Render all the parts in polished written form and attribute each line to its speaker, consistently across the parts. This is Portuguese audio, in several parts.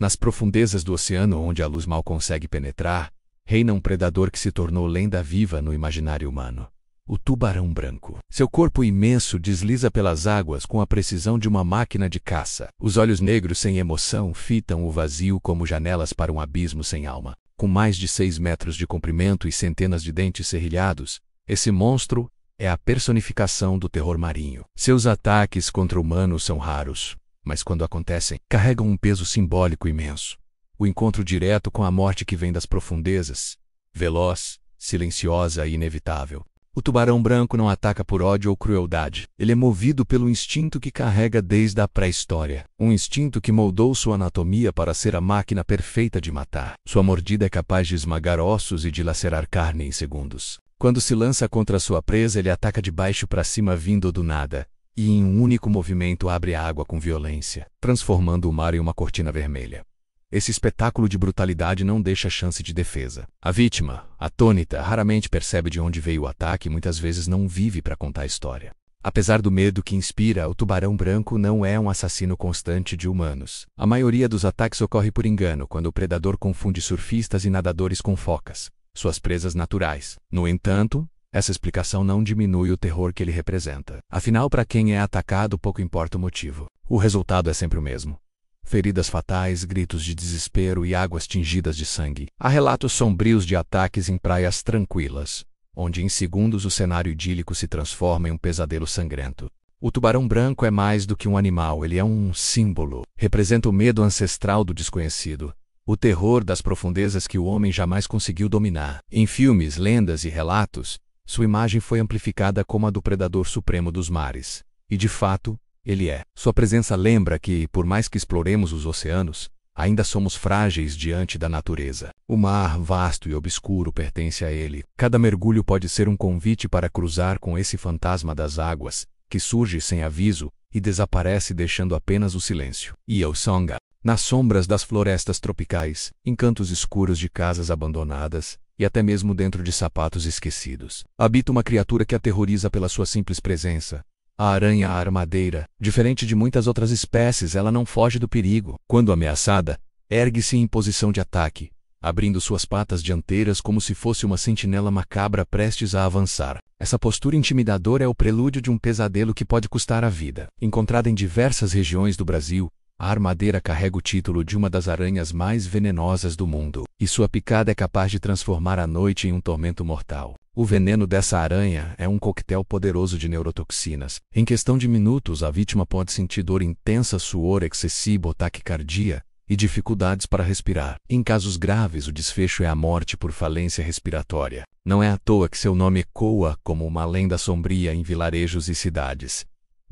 Speaker 1: Nas profundezas do oceano onde a luz mal consegue penetrar, reina um predador que se tornou lenda viva no imaginário humano. O tubarão branco. Seu corpo imenso desliza pelas águas com a precisão de uma máquina de caça. Os olhos negros sem emoção fitam o vazio como janelas para um abismo sem alma. Com mais de 6 metros de comprimento e centenas de dentes serrilhados, esse monstro é a personificação do terror marinho. Seus ataques contra humanos são raros, mas quando acontecem, carregam um peso simbólico imenso. O encontro direto com a morte que vem das profundezas, veloz, silenciosa e inevitável. O tubarão branco não ataca por ódio ou crueldade. Ele é movido pelo instinto que carrega desde a pré-história. Um instinto que moldou sua anatomia para ser a máquina perfeita de matar. Sua mordida é capaz de esmagar ossos e dilacerar carne em segundos. Quando se lança contra sua presa, ele ataca de baixo para cima vindo do nada, e em um único movimento abre a água com violência, transformando o mar em uma cortina vermelha. Esse espetáculo de brutalidade não deixa chance de defesa. A vítima, atônita, raramente percebe de onde veio o ataque e muitas vezes não vive para contar a história. Apesar do medo que inspira, o tubarão branco não é um assassino constante de humanos. A maioria dos ataques ocorre por engano, quando o predador confunde surfistas e nadadores com focas, suas presas naturais. No entanto, essa explicação não diminui o terror que ele representa. Afinal, para quem é atacado, pouco importa o motivo. O resultado é sempre o mesmo. Feridas fatais, gritos de desespero e águas tingidas de sangue. Há relatos sombrios de ataques em praias tranquilas, onde em segundos o cenário idílico se transforma em um pesadelo sangrento. O tubarão branco é mais do que um animal, ele é um símbolo. Representa o medo ancestral do desconhecido, o terror das profundezas que o homem jamais conseguiu dominar. Em filmes, lendas e relatos, sua imagem foi amplificada como a do predador supremo dos mares. E de fato, ele é. Sua presença lembra que, por mais que exploremos os oceanos, ainda somos frágeis diante da natureza. O mar, vasto e obscuro, pertence a ele. Cada mergulho pode ser um convite para cruzar com esse fantasma das águas, que surge sem aviso e desaparece deixando apenas o silêncio. Songa. Nas sombras das florestas tropicais, em cantos escuros de casas abandonadas e até mesmo dentro de sapatos esquecidos, habita uma criatura que aterroriza pela sua simples presença. A aranha armadeira. Diferente de muitas outras espécies, ela não foge do perigo. Quando ameaçada, ergue-se em posição de ataque, abrindo suas patas dianteiras como se fosse uma sentinela macabra prestes a avançar. Essa postura intimidadora é o prelúdio de um pesadelo que pode custar a vida. Encontrada em diversas regiões do Brasil, a armadeira carrega o título de uma das aranhas mais venenosas do mundo, e sua picada é capaz de transformar a noite em um tormento mortal. O veneno dessa aranha é um coquetel poderoso de neurotoxinas. Em questão de minutos, a vítima pode sentir dor intensa, suor excessivo, taquicardia e dificuldades para respirar. Em casos graves, o desfecho é a morte por falência respiratória. Não é à toa que seu nome ecoa como uma lenda sombria em vilarejos e cidades.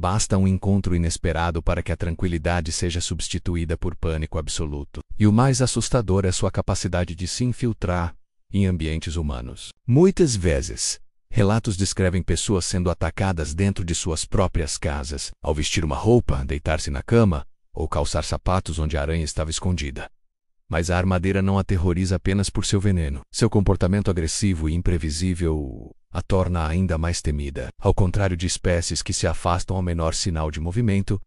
Speaker 1: Basta um encontro inesperado para que a tranquilidade seja substituída por pânico absoluto. E o mais assustador é sua capacidade de se infiltrar em ambientes humanos. Muitas vezes, relatos descrevem pessoas sendo atacadas dentro de suas próprias casas, ao vestir uma roupa, deitar-se na cama ou calçar sapatos onde a aranha estava escondida. Mas a armadeira não aterroriza apenas por seu veneno. Seu comportamento agressivo e imprevisível a torna ainda mais temida. Ao contrário de espécies que se afastam ao menor sinal de movimento,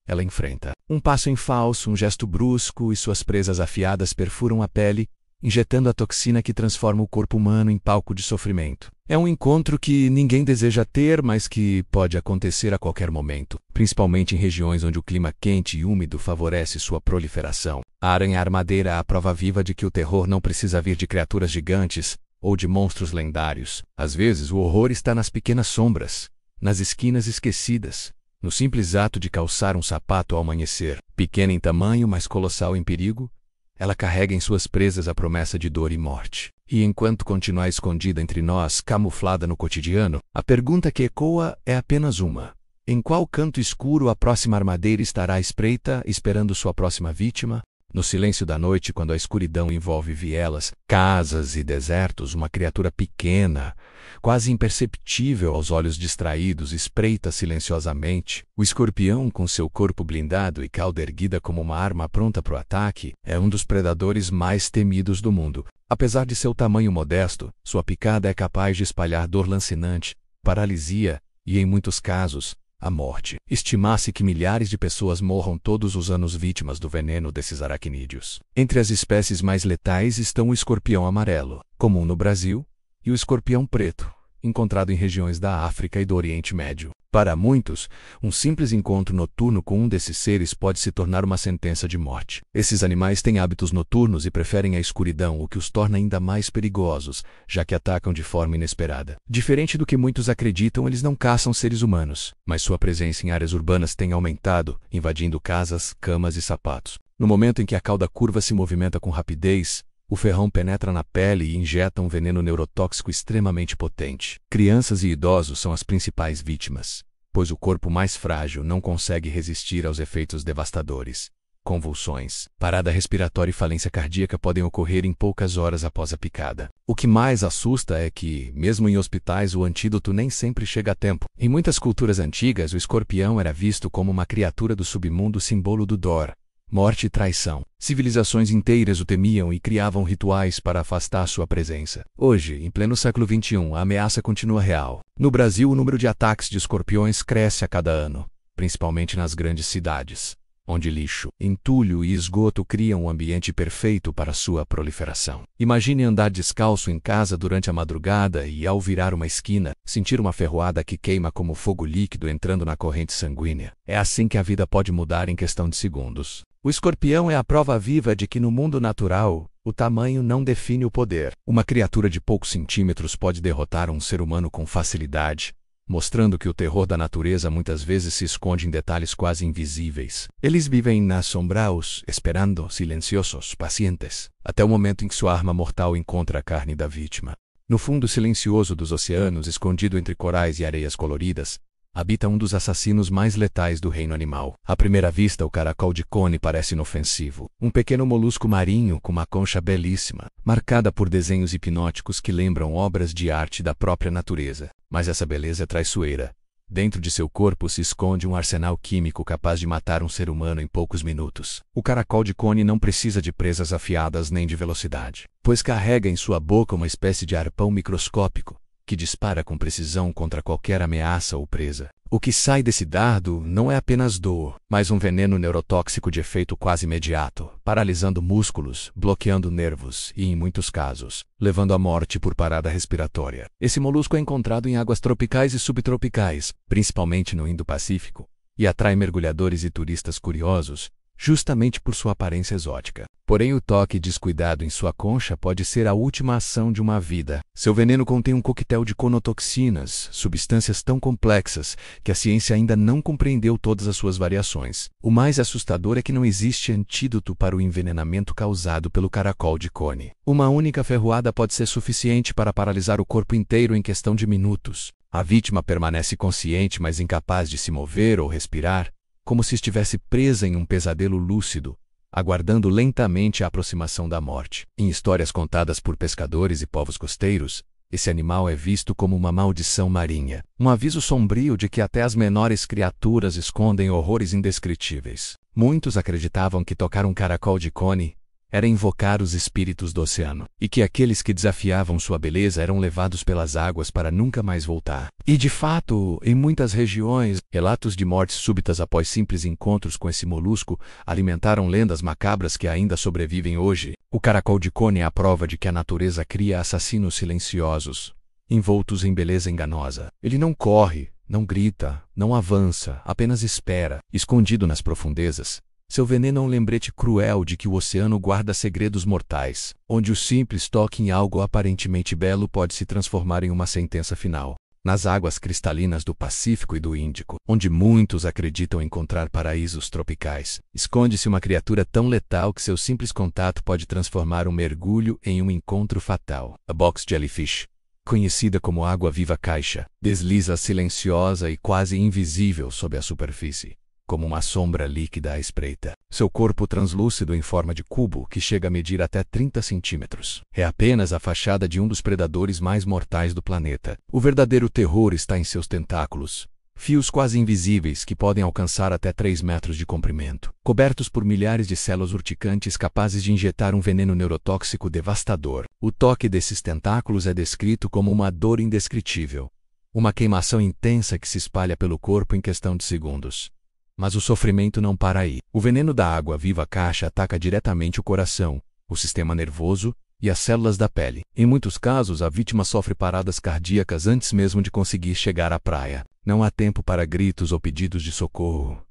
Speaker 1: ela enfrenta. Um passo em falso, um gesto brusco e suas presas afiadas perfuram a pele, injetando a toxina que transforma o corpo humano em palco de sofrimento. É um encontro que ninguém deseja ter, mas que pode acontecer a qualquer momento, principalmente em regiões onde o clima quente e úmido favorece sua proliferação. A aranha armadeira é a prova viva de que o terror não precisa vir de criaturas gigantes ou de monstros lendários. Às vezes, o horror está nas pequenas sombras, nas esquinas esquecidas, no simples ato de calçar um sapato ao amanhecer. Pequena em tamanho, mas colossal em perigo, ela carrega em suas presas a promessa de dor e morte. E enquanto continuar escondida entre nós, camuflada no cotidiano, a pergunta que ecoa é apenas uma: em qual canto escuro a próxima armadeira estará à espreita, esperando sua próxima vítima? No silêncio da noite, quando a escuridão envolve vielas, casas e desertos, uma criatura pequena, quase imperceptível aos olhos distraídos, espreita silenciosamente. O escorpião, com seu corpo blindado e cauda erguida como uma arma pronta para o ataque, é um dos predadores mais temidos do mundo. Apesar de seu tamanho modesto, sua picada é capaz de espalhar dor lancinante, paralisia e, em muitos casos, a morte. Estima-se que milhares de pessoas morram todos os anos vítimas do veneno desses aracnídeos. Entre as espécies mais letais estão o escorpião amarelo, comum no Brasil, e o escorpião preto, encontrado em regiões da África e do Oriente Médio. Para muitos, um simples encontro noturno com um desses seres pode se tornar uma sentença de morte. Esses animais têm hábitos noturnos e preferem a escuridão, o que os torna ainda mais perigosos, já que atacam de forma inesperada. Diferente do que muitos acreditam, eles não caçam seres humanos, mas sua presença em áreas urbanas tem aumentado, invadindo casas, camas e sapatos. No momento em que a cauda curva se movimenta com rapidez, o ferrão penetra na pele e injeta um veneno neurotóxico extremamente potente. Crianças e idosos são as principais vítimas, pois o corpo mais frágil não consegue resistir aos efeitos devastadores. Convulsões, parada respiratória e falência cardíaca podem ocorrer em poucas horas após a picada. O que mais assusta é que, mesmo em hospitais, o antídoto nem sempre chega a tempo. Em muitas culturas antigas, o escorpião era visto como uma criatura do submundo, símbolo do dor, morte e traição. Civilizações inteiras o temiam e criavam rituais para afastar sua presença. Hoje, em pleno século XXI, a ameaça continua real. No Brasil, o número de ataques de escorpiões cresce a cada ano, principalmente nas grandes cidades, onde lixo, entulho e esgoto criam um ambiente perfeito para sua proliferação. Imagine andar descalço em casa durante a madrugada e, ao virar uma esquina, sentir uma ferroada que queima como fogo líquido entrando na corrente sanguínea. É assim que a vida pode mudar em questão de segundos. O escorpião é a prova viva de que no mundo natural, o tamanho não define o poder. Uma criatura de poucos centímetros pode derrotar um ser humano com facilidade, mostrando que o terror da natureza muitas vezes se esconde em detalhes quase invisíveis. Eles vivem nas sombras, esperando, silenciosos, pacientes, até o momento em que sua arma mortal encontra a carne da vítima. No fundo silencioso dos oceanos, escondido entre corais e areias coloridas, habita um dos assassinos mais letais do reino animal. À primeira vista, o caracol de cone parece inofensivo. Um pequeno molusco marinho com uma concha belíssima, marcada por desenhos hipnóticos que lembram obras de arte da própria natureza. Mas essa beleza é traiçoeira. Dentro de seu corpo se esconde um arsenal químico capaz de matar um ser humano em poucos minutos. O caracol de cone não precisa de presas afiadas nem de velocidade, pois carrega em sua boca uma espécie de arpão microscópico, que dispara com precisão contra qualquer ameaça ou presa. O que sai desse dardo não é apenas dor, mas um veneno neurotóxico de efeito quase imediato, paralisando músculos, bloqueando nervos e, em muitos casos, levando à morte por parada respiratória. Esse molusco é encontrado em águas tropicais e subtropicais, principalmente no Indo-Pacífico, e atrai mergulhadores e turistas curiosos, justamente por sua aparência exótica. Porém, o toque descuidado em sua concha pode ser a última ação de uma vida. Seu veneno contém um coquetel de conotoxinas, substâncias tão complexas que a ciência ainda não compreendeu todas as suas variações. O mais assustador é que não existe antídoto para o envenenamento causado pelo caracol de cone. Uma única ferroada pode ser suficiente para paralisar o corpo inteiro em questão de minutos. A vítima permanece consciente, mas incapaz de se mover ou respirar, como se estivesse presa em um pesadelo lúcido, aguardando lentamente a aproximação da morte. Em histórias contadas por pescadores e povos costeiros, esse animal é visto como uma maldição marinha, um aviso sombrio de que até as menores criaturas escondem horrores indescritíveis. Muitos acreditavam que tocar um caracol de cone era invocar os espíritos do oceano, e que aqueles que desafiavam sua beleza eram levados pelas águas para nunca mais voltar. E de fato, em muitas regiões, relatos de mortes súbitas após simples encontros com esse molusco alimentaram lendas macabras que ainda sobrevivem hoje. O caracol de cone é a prova de que a natureza cria assassinos silenciosos, envoltos em beleza enganosa. Ele não corre, não grita, não avança, apenas espera, escondido nas profundezas. Seu veneno é um lembrete cruel de que o oceano guarda segredos mortais, onde o simples toque em algo aparentemente belo pode se transformar em uma sentença final. Nas águas cristalinas do Pacífico e do Índico, onde muitos acreditam encontrar paraísos tropicais, esconde-se uma criatura tão letal que seu simples contato pode transformar um mergulho em um encontro fatal. A box jellyfish, conhecida como água-viva caixa, desliza silenciosa e quase invisível sob a superfície, como uma sombra líquida à espreita. Seu corpo translúcido em forma de cubo, que chega a medir até 30 centímetros, é apenas a fachada de um dos predadores mais mortais do planeta. O verdadeiro terror está em seus tentáculos, fios quase invisíveis que podem alcançar até 3 metros de comprimento, cobertos por milhares de células urticantes capazes de injetar um veneno neurotóxico devastador. O toque desses tentáculos é descrito como uma dor indescritível, Uma queimação intensa que se espalha pelo corpo em questão de segundos. Mas o sofrimento não para aí. O veneno da água-viva caixa ataca diretamente o coração, o sistema nervoso e as células da pele. Em muitos casos, a vítima sofre paradas cardíacas antes mesmo de conseguir chegar à praia. Não há tempo para gritos ou pedidos de socorro.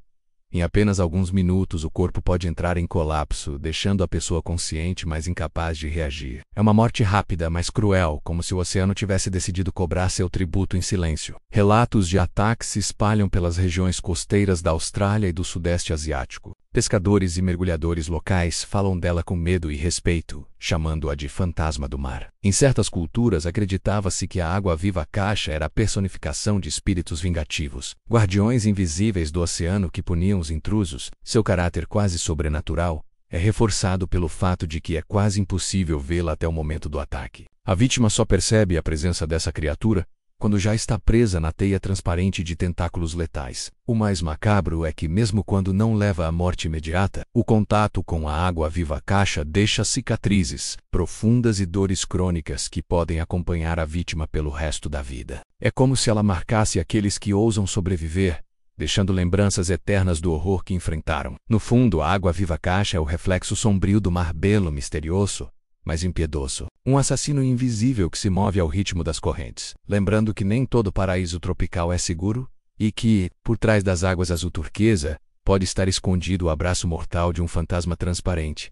Speaker 1: Em apenas alguns minutos, o corpo pode entrar em colapso, deixando a pessoa consciente, mas incapaz de reagir. É uma morte rápida, mas cruel, como se o oceano tivesse decidido cobrar seu tributo em silêncio. Relatos de ataques se espalham pelas regiões costeiras da Austrália e do Sudeste Asiático. Pescadores e mergulhadores locais falam dela com medo e respeito, chamando-a de fantasma do mar. Em certas culturas, acreditava-se que a água-viva caixa era a personificação de espíritos vingativos, guardiões invisíveis do oceano que puniam os intrusos. Seu caráter quase sobrenatural é reforçado pelo fato de que é quase impossível vê-la até o momento do ataque. A vítima só percebe a presença dessa criatura quando já está presa na teia transparente de tentáculos letais. O mais macabro é que, mesmo quando não leva à morte imediata, o contato com a água-viva caixa deixa cicatrizes profundas e dores crônicas que podem acompanhar a vítima pelo resto da vida. É como se ela marcasse aqueles que ousam sobreviver, deixando lembranças eternas do horror que enfrentaram. No fundo, a água-viva caixa é o reflexo sombrio do mar belo, misterioso, mas impiedoso. Um assassino invisível que se move ao ritmo das correntes. Lembrando que nem todo paraíso tropical é seguro e que, por trás das águas azul turquesa, pode estar escondido o abraço mortal de um fantasma transparente.